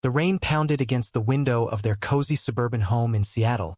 The rain pounded against the window of their cozy suburban home in Seattle,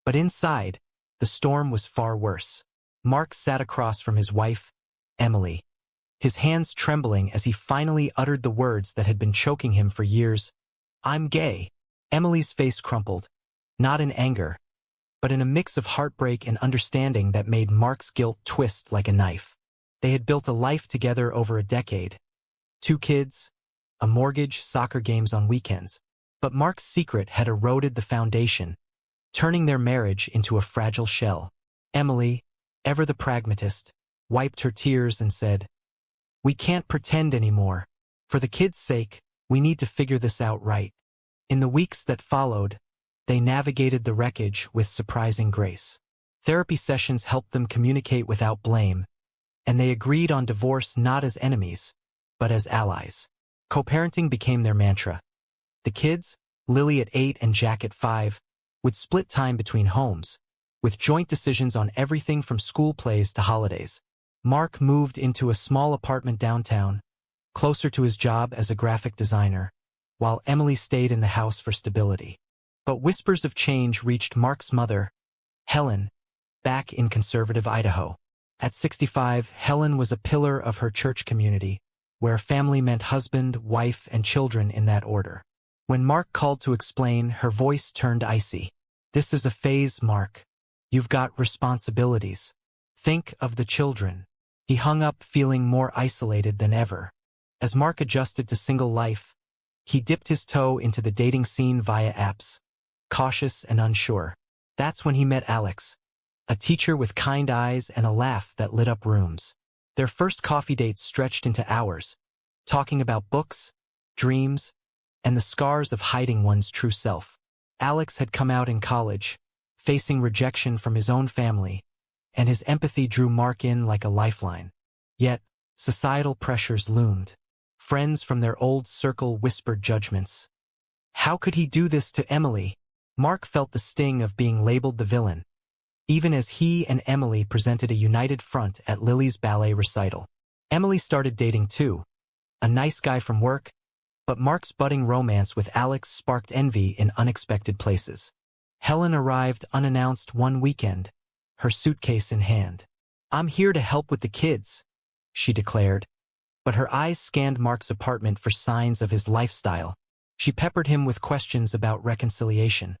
but inside, the storm was far worse. Mark sat across from his wife, Emily, his hands trembling as he finally uttered the words that had been choking him for years. "I'm gay." Emily's face crumpled, not in anger, but in a mix of heartbreak and understanding that made Mark's guilt twist like a knife. They had built a life together over a decade. 2 kids, a mortgage, soccer games on weekends. But Mark's secret had eroded the foundation, turning their marriage into a fragile shell. Emily, ever the pragmatist, wiped her tears and said, "We can't pretend anymore. For the kids' sake, we need to figure this out right." In the weeks that followed, they navigated the wreckage with surprising grace. Therapy sessions helped them communicate without blame, and they agreed on divorce not as enemies, but as allies. Co-parenting became their mantra. The kids, Lily at 8 and Jack at 5, would split time between homes, with joint decisions on everything from school plays to holidays. Mark moved into a small apartment downtown, closer to his job as a graphic designer, while Emily stayed in the house for stability. But whispers of change reached Mark's mother, Helen, back in conservative Idaho. At 65, Helen was a pillar of her church community, where family meant husband, wife, and children in that order. When Mark called to explain, her voice turned icy. "This is a phase, Mark. You've got responsibilities. Think of the children." He hung up feeling more isolated than ever. As Mark adjusted to single life, he dipped his toe into the dating scene via apps, cautious and unsure. That's when he met Alex, a teacher with kind eyes and a laugh that lit up rooms. Their first coffee dates stretched into hours, talking about books, dreams, and the scars of hiding one's true self. Alex had come out in college, facing rejection from his own family, and his empathy drew Mark in like a lifeline. Yet, societal pressures loomed. Friends from their old circle whispered judgments. How could he do this to Emily? Mark felt the sting of being labeled the villain, even as he and Emily presented a united front at Lily's ballet recital. Emily started dating too, a nice guy from work, but Mark's budding romance with Alex sparked envy in unexpected places. Helen arrived unannounced one weekend, her suitcase in hand. "I'm here to help with the kids," she declared, but her eyes scanned Mark's apartment for signs of his lifestyle. She peppered him with questions about reconciliation,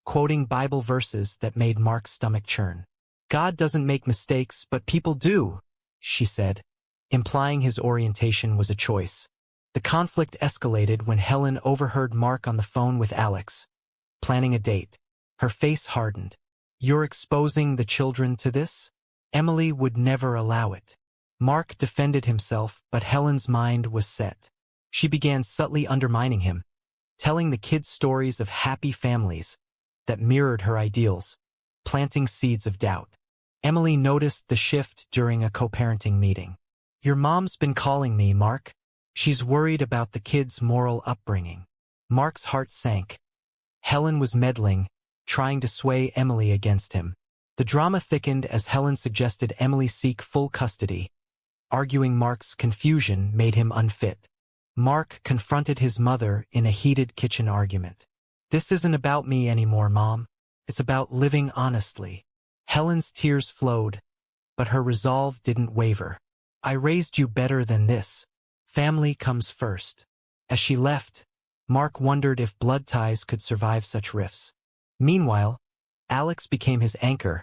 quoting Bible verses that made Mark's stomach churn. "God doesn't make mistakes, but people do," she said, implying his orientation was a choice. The conflict escalated when Helen overheard Mark on the phone with Alex, planning a date. Her face hardened. "You're exposing the children to this?" Emily would never allow it. Mark defended himself, but Helen's mind was set. She began subtly undermining him, telling the kids stories of happy families that mirrored her ideals, planting seeds of doubt. Emily noticed the shift during a co-parenting meeting. "Your mom's been calling me, Mark. She's worried about the kids' moral upbringing." Mark's heart sank. Helen was meddling, trying to sway Emily against him. The drama thickened as Helen suggested Emily seek full custody, arguing Mark's confusion made him unfit. Mark confronted his mother in a heated kitchen argument. "This isn't about me anymore, Mom. It's about living honestly." Helen's tears flowed, but her resolve didn't waver. "I raised you better than this. Family comes first." As she left, Mark wondered if blood ties could survive such rifts. Meanwhile, Alex became his anchor,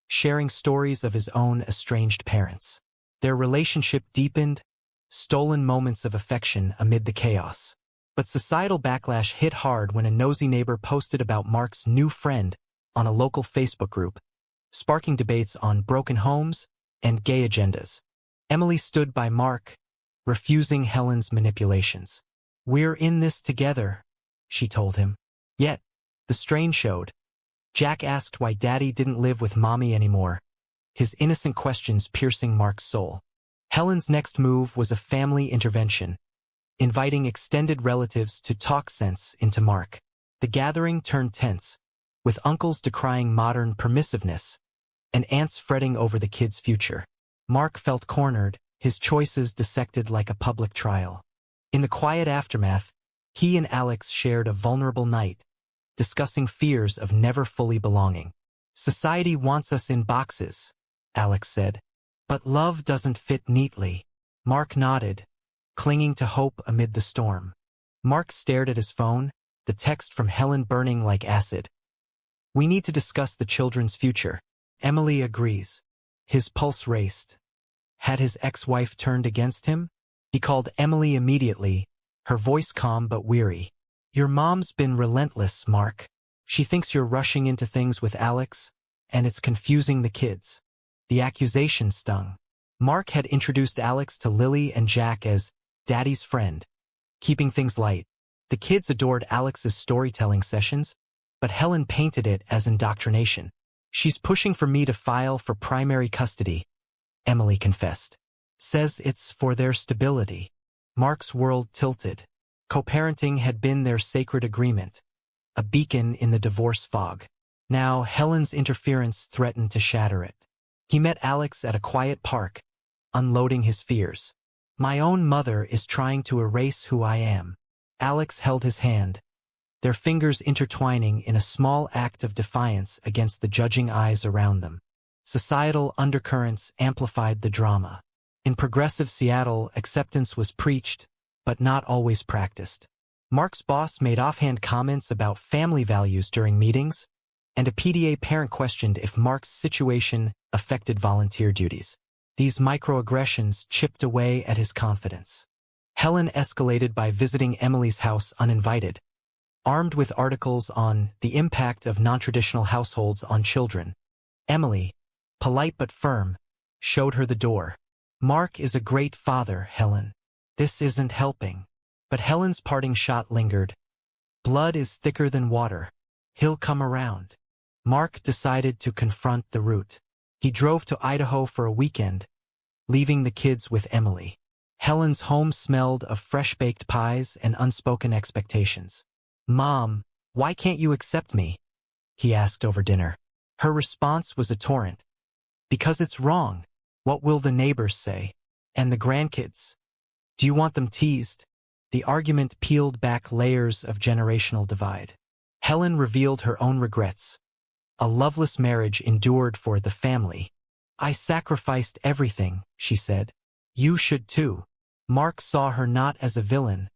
sharing stories of his own estranged parents. Their relationship deepened, stolen moments of affection amid the chaos. But societal backlash hit hard when a nosy neighbor posted about Mark's new friend on a local Facebook group, sparking debates on broken homes and gay agendas. Emily stood by Mark, refusing Helen's manipulations. "We're in this together," she told him. Yet, the strain showed. Jack asked why Daddy didn't live with Mommy anymore, his innocent questions piercing Mark's soul. Helen's next move was a family intervention, inviting extended relatives to talk sense into Mark. The gathering turned tense, with uncles decrying modern permissiveness and aunts fretting over the kids' future. Mark felt cornered, his choices dissected like a public trial. In the quiet aftermath, He and Alex shared a vulnerable night, discussing fears of never fully belonging. "Society wants us in boxes," Alex said. "But love doesn't fit neatly." Mark nodded, clinging to hope amid the storm. Mark stared at his phone, the text from Helen burning like acid. "We need to discuss the children's future." Emily agrees. His pulse raced. Had his ex-wife turned against him? He called Emily immediately, her voice calm but weary. "Your mom's been relentless, Mark. She thinks you're rushing into things with Alex, and it's confusing the kids." The accusation stung. Mark had introduced Alex to Lily and Jack as Daddy's friend, keeping things light. The kids adored Alex's storytelling sessions, but Helen painted it as indoctrination. "She's pushing for me to file for primary custody," Emily confessed. "Says it's for their stability." Mark's world tilted. Co-parenting had been their sacred agreement, a beacon in the divorce fog. Now Helen's interference threatened to shatter it. He met Alex at a quiet park, unloading his fears. "My own mother is trying to erase who I am." Alex held his hand, their fingers intertwining in a small act of defiance against the judging eyes around them. Societal undercurrents amplified the drama. In progressive Seattle, acceptance was preached, but not always practiced. Mark's boss made offhand comments about family values during meetings, and a PTA parent questioned if Mark's situation affected volunteer duties. These microaggressions chipped away at his confidence. Helen escalated by visiting Emily's house uninvited, armed with articles on the impact of non-traditional households on children. Emily, polite but firm, showed her the door. "Mark is a great father, Helen. This isn't helping." But Helen's parting shot lingered. "Blood is thicker than water. He'll come around." Mark decided to confront the root. He drove to Idaho for a weekend, leaving the kids with Emily. Helen's home smelled of fresh-baked pies and unspoken expectations. "Mom, why can't you accept me?" he asked over dinner. Her response was a torrent. "Because it's wrong. What will the neighbors say? And the grandkids? Do you want them teased?" The argument peeled back layers of generational divide. Helen revealed her own regrets. A loveless marriage endured for the family. "I sacrificed everything," she said. "You should too." Mark saw her not as a villain,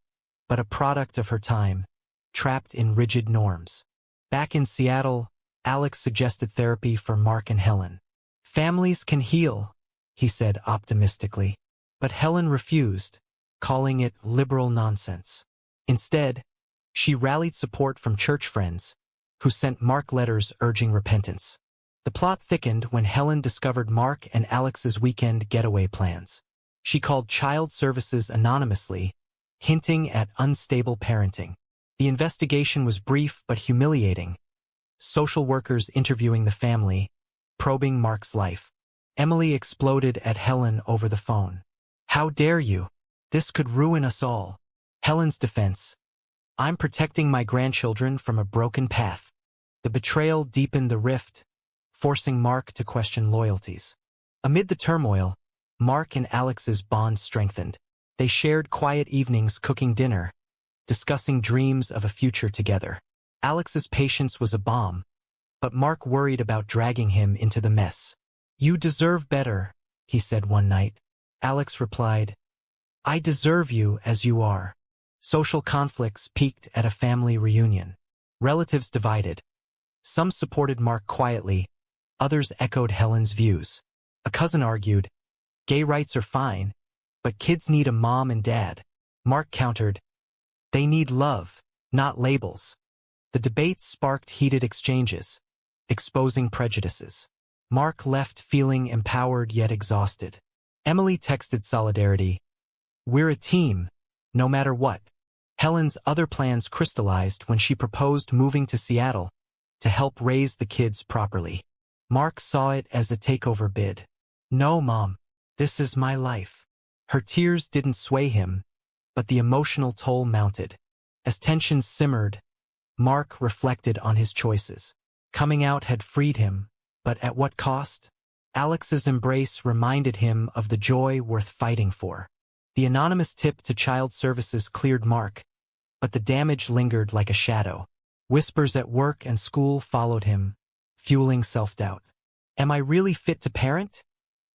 but a product of her time, trapped in rigid norms. Back in Seattle, Alex suggested therapy for Mark and Helen. "Families can heal," he said optimistically. But Helen refused, calling it liberal nonsense. Instead, she rallied support from church friends, who sent Mark letters urging repentance. The plot thickened when Helen discovered Mark and Alex's weekend getaway plans. She called child services anonymously, hinting at unstable parenting. The investigation was brief but humiliating. Social workers interviewing the family, probing Mark's life. Emily exploded at Helen over the phone. "How dare you? This could ruin us all." Helen's defense: "I'm protecting my grandchildren from a broken path." The betrayal deepened the rift, forcing Mark to question loyalties. Amid the turmoil, Mark and Alex's bond strengthened. They shared quiet evenings cooking dinner, discussing dreams of a future together. Alex's patience was a balm, but Mark worried about dragging him into the mess. "You deserve better," he said one night. Alex replied, "I deserve you as you are." Social conflicts peaked at a family reunion. Relatives divided. Some supported Mark quietly, others echoed Helen's views. A cousin argued, "Gay rights are fine, but kids need a mom and dad." Mark countered, "They need love, not labels." The debates sparked heated exchanges, exposing prejudices. Mark left feeling empowered yet exhausted. Emily texted solidarity, "We're a team, no matter what." Helen's other plans crystallized when she proposed moving to Seattle to help raise the kids properly. Mark saw it as a takeover bid. "No, Mom, this is my life." Her tears didn't sway him, but the emotional toll mounted. As tensions simmered, Mark reflected on his choices. Coming out had freed him, but at what cost? Alex's embrace reminded him of the joy worth fighting for. The anonymous tip to child services cleared Mark, but the damage lingered like a shadow. Whispers at work and school followed him, fueling self-doubt. Am I really fit to parent?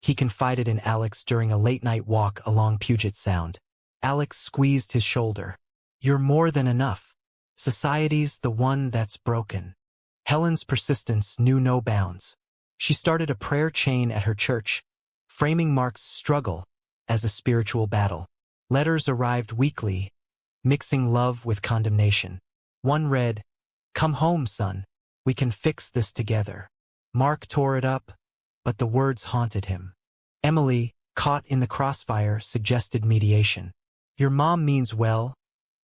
He confided in Alex during a late-night walk along Puget Sound. Alex squeezed his shoulder. You're more than enough. Society's the one that's broken. Helen's persistence knew no bounds. She started a prayer chain at her church, framing Mark's struggle as a spiritual battle. Letters arrived weekly, mixing love with condemnation. One read, "Come home, son. We can fix this together." Mark tore it up, but the words haunted him. Emily, caught in the crossfire, suggested mediation. Your mom means well,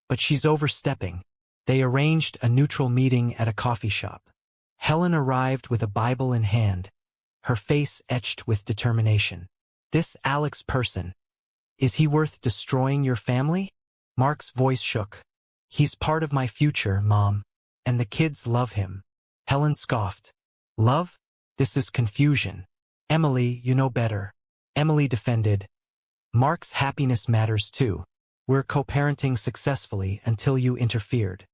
but she's overstepping. They arranged a neutral meeting at a coffee shop. Helen arrived with a Bible in hand, her face etched with determination. This Alex person, is he worth destroying your family? Mark's voice shook. He's part of my future, Mom, and the kids love him. Helen scoffed. Love? This is confusion. Emily, you know better. Emily defended. Mark's happiness matters too. We're co-parenting successfully until you interfered.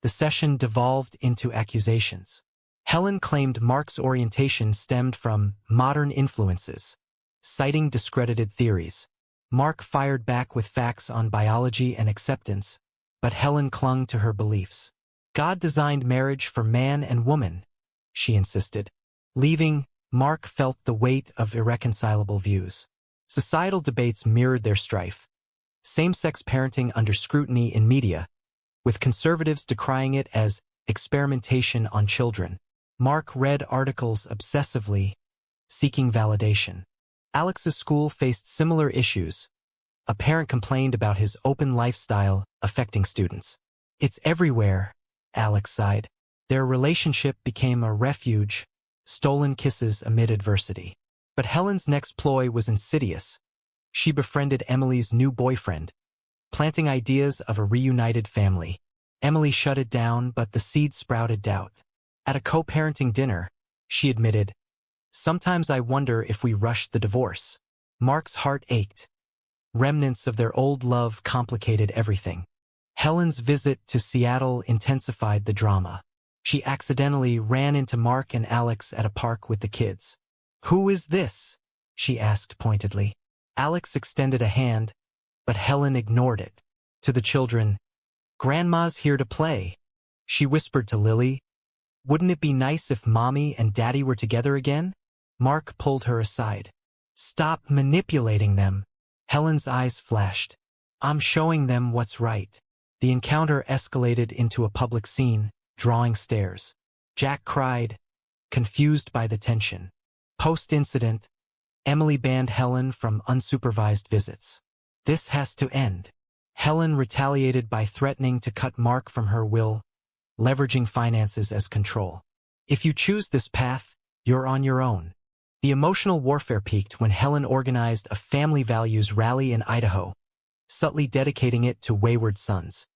The session devolved into accusations. Helen claimed Mark's orientation stemmed from modern influences, citing discredited theories. Mark fired back with facts on biology and acceptance, but Helen clung to her beliefs. God designed marriage for man and woman, she insisted. Leaving, Mark felt the weight of irreconcilable views. Societal debates mirrored their strife. Same-sex parenting under scrutiny in media, with conservatives decrying it as experimentation on children. Mark read articles obsessively, seeking validation. Alex's school faced similar issues. A parent complained about his open lifestyle affecting students. It's everywhere, Alex sighed. Their relationship became a refuge, stolen kisses amid adversity. But Helen's next ploy was insidious. She befriended Emily's new boyfriend, planting ideas of a reunited family. Emily shut it down, but the seed sprouted doubt. At a co-parenting dinner, she admitted, "Sometimes I wonder if we rushed the divorce." Mark's heart ached. Remnants of their old love complicated everything. Helen's visit to Seattle intensified the drama. She accidentally ran into Mark and Alex at a park with the kids. "Who is this?" she asked pointedly. Alex extended a hand, but Helen ignored it. To the children, "Grandma's here to play," she whispered to Lily. "Wouldn't it be nice if Mommy and Daddy were together again?" Mark pulled her aside. "Stop manipulating them." Helen's eyes flashed. "I'm showing them what's right." The encounter escalated into a public scene, drawing stares. Jack cried, confused by the tension. Post-incident, Emily banned Helen from unsupervised visits. This has to end. Helen retaliated by threatening to cut Mark from her will, leveraging finances as control. "If you choose this path, you're on your own." The emotional warfare peaked when Helen organized a family values rally in Idaho, subtly dedicating it to wayward sons.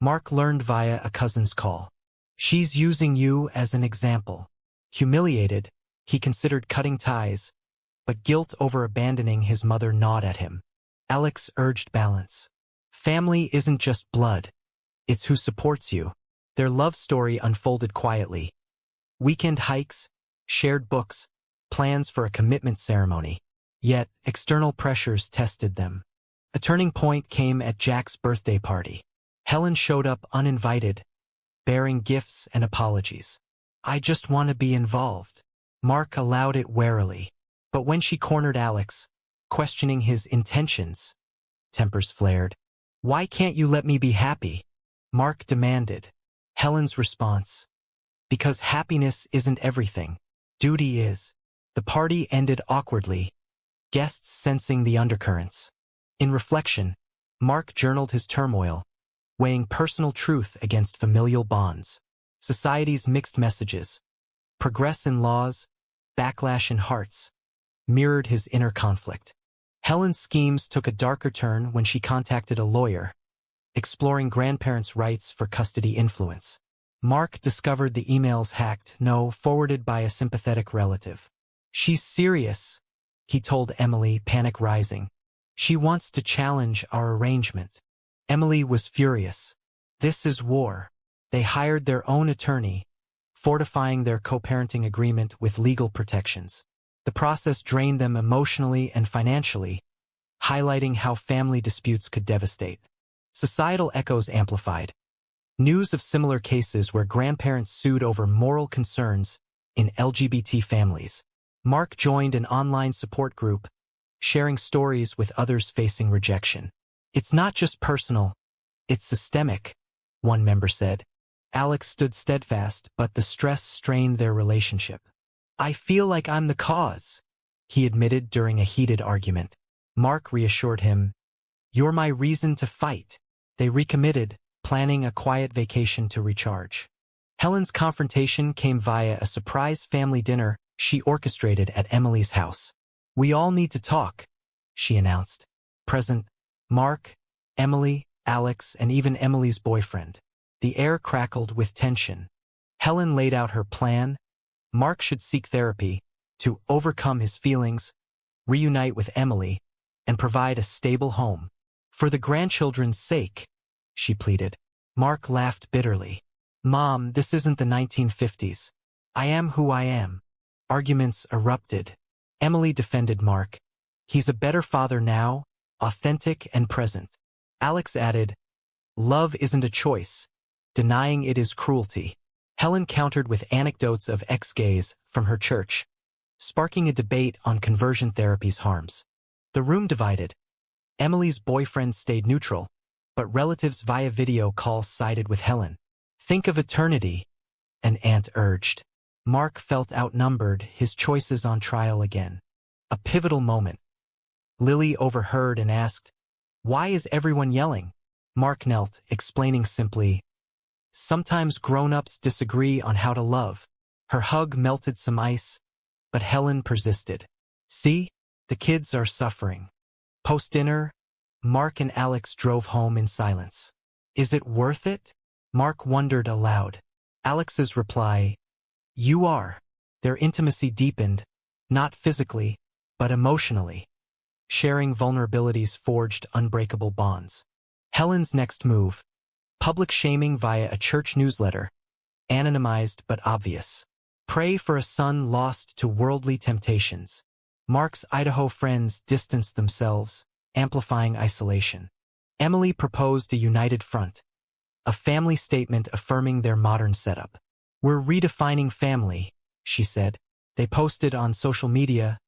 Mark learned via a cousin's call. "She's using you as an example." Humiliated, he considered cutting ties, but guilt over abandoning his mother gnawed at him. Alex urged balance. Family isn't just blood, it's who supports you. Their love story unfolded quietly. Weekend hikes, shared books, plans for a commitment ceremony. Yet, external pressures tested them. A turning point came at Jack's birthday party. Helen showed up uninvited, bearing gifts and apologies. "I just want to be involved." Mark allowed it warily. But when she cornered Alex, questioning his intentions, tempers flared. "Why can't you let me be happy?" Mark demanded. Helen's response, "Because happiness isn't everything. Duty is." The party ended awkwardly, guests sensing the undercurrents. In reflection, Mark journaled his turmoil, weighing personal truth against familial bonds. Society's mixed messages, progress in laws, backlash in hearts, mirrored his inner conflict. Helen's schemes took a darker turn when she contacted a lawyer, exploring grandparents' rights for custody influence. Mark discovered the emails forwarded by a sympathetic relative. "She's serious," he told Emily, panic rising. "She wants to challenge our arrangement." Emily was furious. This is war. They hired their own attorney, fortifying their co-parenting agreement with legal protections. The process drained them emotionally and financially, highlighting how family disputes could devastate. Societal echoes amplified. News of similar cases where grandparents sued over moral concerns in LGBT families. Mark joined an online support group, sharing stories with others facing rejection. It's not just personal, it's systemic, one member said. Alex stood steadfast, but the stress strained their relationship. I feel like I'm the cause, he admitted during a heated argument. Mark reassured him, you're my reason to fight. They recommitted, planning a quiet vacation to recharge. Helen's confrontation came via a surprise family dinner she orchestrated at Emily's house. We all need to talk, she announced. Present, Mark, Emily, Alex, and even Emily's boyfriend. The air crackled with tension. Helen laid out her plan. Mark should seek therapy to overcome his feelings, reunite with Emily, and provide a stable home. For the grandchildren's sake, she pleaded. Mark laughed bitterly. Mom, this isn't the 1950s. I am who I am. Arguments erupted. Emily defended Mark. He's a better father now, authentic and present. Alex added, love isn't a choice. Denying it is cruelty. Helen countered with anecdotes of ex-gays from her church, sparking a debate on conversion therapy's harms. The room divided. Emily's boyfriend stayed neutral, but relatives via video call sided with Helen. Think of eternity, an aunt urged. Mark felt outnumbered, his choices on trial again. A pivotal moment. Lily overheard and asked, why is everyone yelling? Mark knelt, explaining simply, sometimes grown-ups disagree on how to love. Her hug melted some ice, but Helen persisted. See, the kids are suffering. Post-dinner, Mark and Alex drove home in silence. Is it worth it? Mark wondered aloud. Alex's reply, you are. Their intimacy deepened, not physically, but emotionally. Sharing vulnerabilities forged unbreakable bonds. Helen's next move, public shaming via a church newsletter, anonymized but obvious. Pray for a son lost to worldly temptations. Mark's Idaho friends distanced themselves, amplifying isolation. Emily proposed a united front, a family statement affirming their modern setup. We're redefining family, she said. They posted on social media,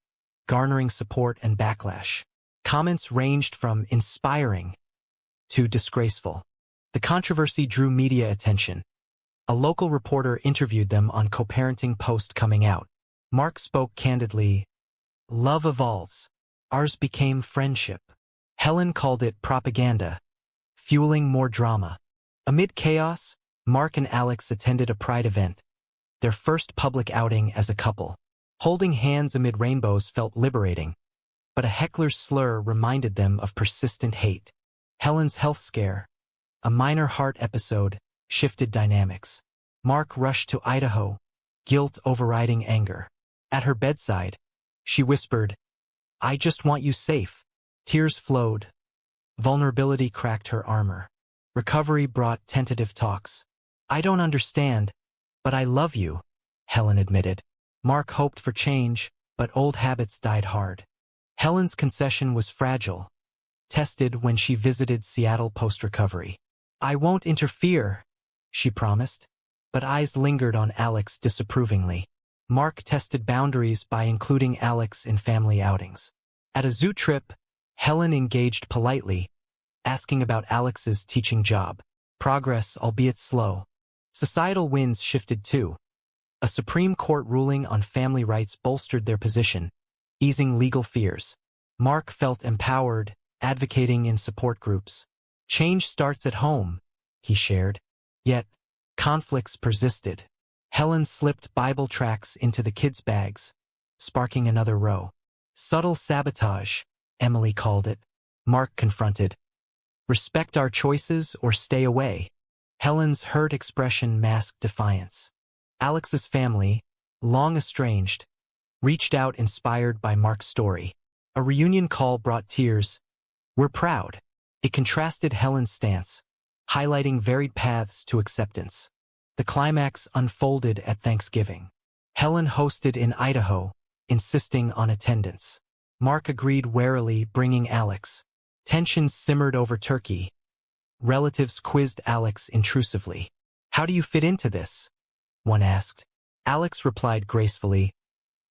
garnering support and backlash. Comments ranged from inspiring to disgraceful. The controversy drew media attention. A local reporter interviewed them on co-parenting post coming out. Mark spoke candidly, love evolves. Ours became friendship. Helen called it propaganda, fueling more drama. Amid chaos, Mark and Alex attended a pride event, their first public outing as a couple. Holding hands amid rainbows felt liberating, but a heckler's slur reminded them of persistent hate. Helen's health scare, a minor heart episode, shifted dynamics. Mark rushed to Idaho, guilt overriding anger. At her bedside, she whispered, I just want you safe. Tears flowed. Vulnerability cracked her armor. Recovery brought tentative talks. I don't understand, but I love you, Helen admitted. Mark hoped for change, but old habits died hard. Helen's concession was fragile, tested when she visited Seattle post-recovery. I won't interfere, she promised, but eyes lingered on Alex disapprovingly. Mark tested boundaries by including Alex in family outings. At a zoo trip, Helen engaged politely, asking about Alex's teaching job. Progress, albeit slow. Societal winds shifted too. A Supreme Court ruling on family rights bolstered their position, easing legal fears. Mark felt empowered, advocating in support groups. Change starts at home, he shared. Yet, conflicts persisted. Helen slipped Bible tracts into the kids' bags, sparking another row. Subtle sabotage, Emily called it. Mark confronted. Respect our choices or stay away. Helen's hurt expression masked defiance. Alex's family, long estranged, reached out inspired by Mark's story. A reunion call brought tears. We're proud. It contrasted Helen's stance, highlighting varied paths to acceptance. The climax unfolded at Thanksgiving. Helen hosted in Idaho, insisting on attendance. Mark agreed warily, bringing Alex. Tensions simmered over turkey. Relatives quizzed Alex intrusively. "How do you fit into this?" one asked. Alex replied gracefully,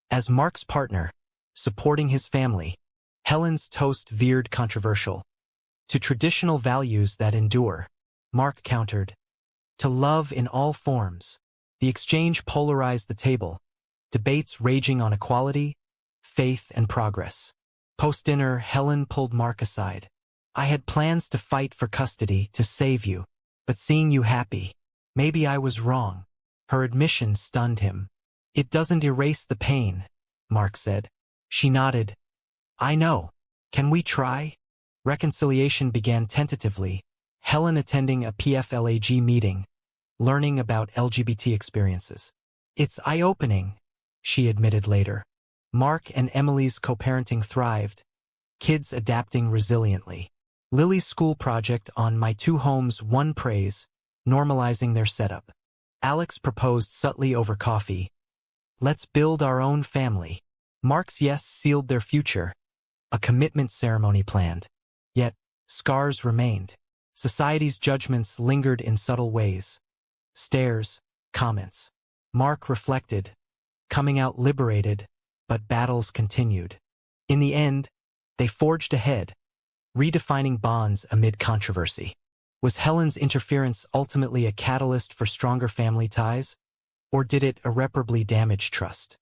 "As Mark's partner, supporting his family." Helen's toast veered controversial. "To traditional values that endure," Mark countered. "To love in all forms." The exchange polarized the table, debates raging on equality, faith, and progress. Post-dinner, Helen pulled Mark aside. "I had plans to fight for custody to save you, but seeing you happy, maybe I was wrong." Her admission stunned him. "It doesn't erase the pain," Mark said. She nodded. "I know. Can we try?" Reconciliation began tentatively, Helen attending a PFLAG meeting, learning about LGBT experiences. "It's eye-opening," she admitted later. Mark and Emily's co-parenting thrived, kids adapting resiliently. Lily's school project on My Two Homes won praise, normalizing their setup. Alex proposed subtly over coffee. "Let's build our own family." Mark's yes sealed their future, a commitment ceremony planned. Yet, scars remained. Society's judgments lingered in subtle ways. Stares, comments. Mark reflected, coming out liberated, but battles continued. In the end, they forged ahead, redefining bonds amid controversy. Was Helen's interference ultimately a catalyst for stronger family ties, or did it irreparably damage trust?